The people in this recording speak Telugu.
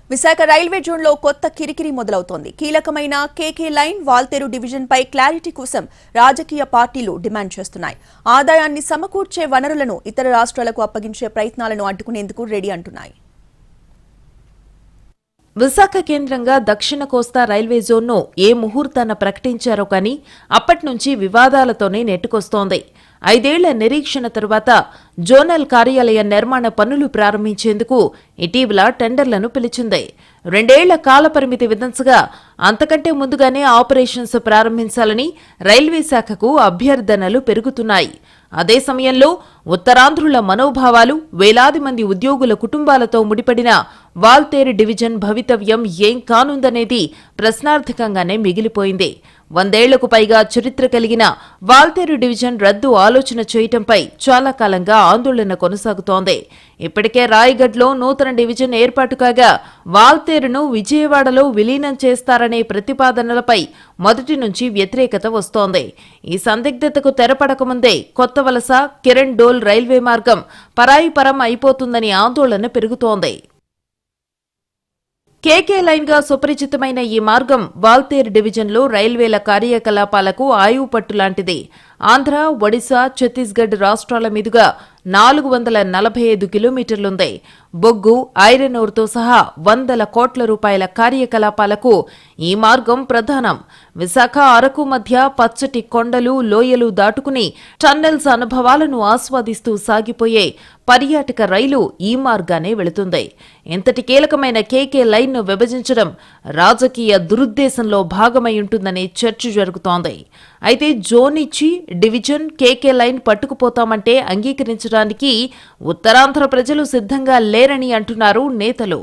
విశాఖ రైల్వే జోన్లో కొత్త కిరికిరి మొదలవుతోంది. కీలకమైన కేకే లైన్ వాల్తేరు డివిజన్పై క్లారిటీ కోసం రాజకీయ పార్టీలు డిమాండ్ చేస్తున్నాయి. ఆదాయాన్ని సమకూర్చే వనరులను ఇతర రాష్ట్రాలకు అప్పగించే ప్రయత్నాలను అడ్డుకునేందుకు రెడీ అంటున్నాయి. విశాఖ కేంద్రంగా దక్షిణ కోస్తా రైల్వే జోన్ను ఏ ముహూర్తాన ప్రకటించారో కానీ అప్పటి నుంచి వివాదాలతోనే నెట్టుకొస్తోంది. 5 ఏళ్ల నిరీక్షణ తరువాత జోనల్ కార్యాలయ నిర్మాణ పనులు ప్రారంభించేందుకు ఇటీవల టెండర్లను పిలిచింది. 2 ఏళ్ల కాలపరిమితి విధించగా అంతకంటే ముందుగానే ఆపరేషన్స్ ప్రారంభించాలని రైల్వే శాఖకు అభ్యర్థనలు పెరుగుతున్నాయి. అదే సమయంలో ఉత్తరాంధ్రుల మనోభావాలు, వేలాది మంది ఉద్యోగుల కుటుంబాలతో ముడిపడిన వాల్తేరు డివిజన్ భవితవ్యం ఏం కానుందనేది ప్రశ్నార్థకంగానే మిగిలిపోయింది. 100 ఏళ్లకు పైగా చరిత్ర కలిగిన వాల్తేరు డివిజన్ రద్దు ఆలోచన చేయటంపై చాలా కాలంగా ఆందోళన కొనసాగుతోంది. ఇప్పటికే రాయగఢ్లో నూతన డివిజన్ ఏర్పాటు కాగా వాల్తేరును విజయవాడలో విలీనం చేస్తారనే ప్రతిపాదనలపై మొదటి నుంచి వ్యతిరేకత వస్తోంది. ఈ సందిగ్ధతకు తెరపడకముందే కొత్త వలస, కిరణ్ డోల్ రైల్వే మార్గం పరాయిపరం అయిపోతుందని ఆందోళన పెరుగుతోంది. కేకే లైన్ గా సుపరిచితమైన ఈ మార్గం వాల్తేరు డివిజన్లో రైల్వేల కార్యకలాపాలకు ఆయువు పట్టులాంటిది. ఆంధ్ర, ఒడిశా, ఛత్తీస్గఢ్ రాష్ట్రాల మీదుగా 445 కిలోమీటర్లుంది. బొగ్గు, ఐరన్ ఓర్తో సహా 100 కోట్ల రూపాయల కార్యకలాపాలకు ఈ మార్గం ప్రధానం. విశాఖ, అరకు మధ్య పచ్చటి కొండలు, లోయలు దాటుకుని టన్నెల్స్ అనుభవాలను ఆస్వాదిస్తూ సాగిపోయే పర్యాటక రైలు ఈ మార్గానే వెళుతుంది. ఇంతటి కీలకమైన కేకే లైన్ను విభజించడం రాజకీయ దురుద్దేశంలో భాగమై ఉంటుందనే చర్చ జరుగుతోంది. అయితే జోన్ ఇచ్చి డివిజన్, కేకే లైన్ పట్టుకుపోతామంటే అంగీకరించడానికి ఉత్తరాంధ్ర ప్రజలు సిద్ధంగా లేరని అంటున్నారు నేతలు.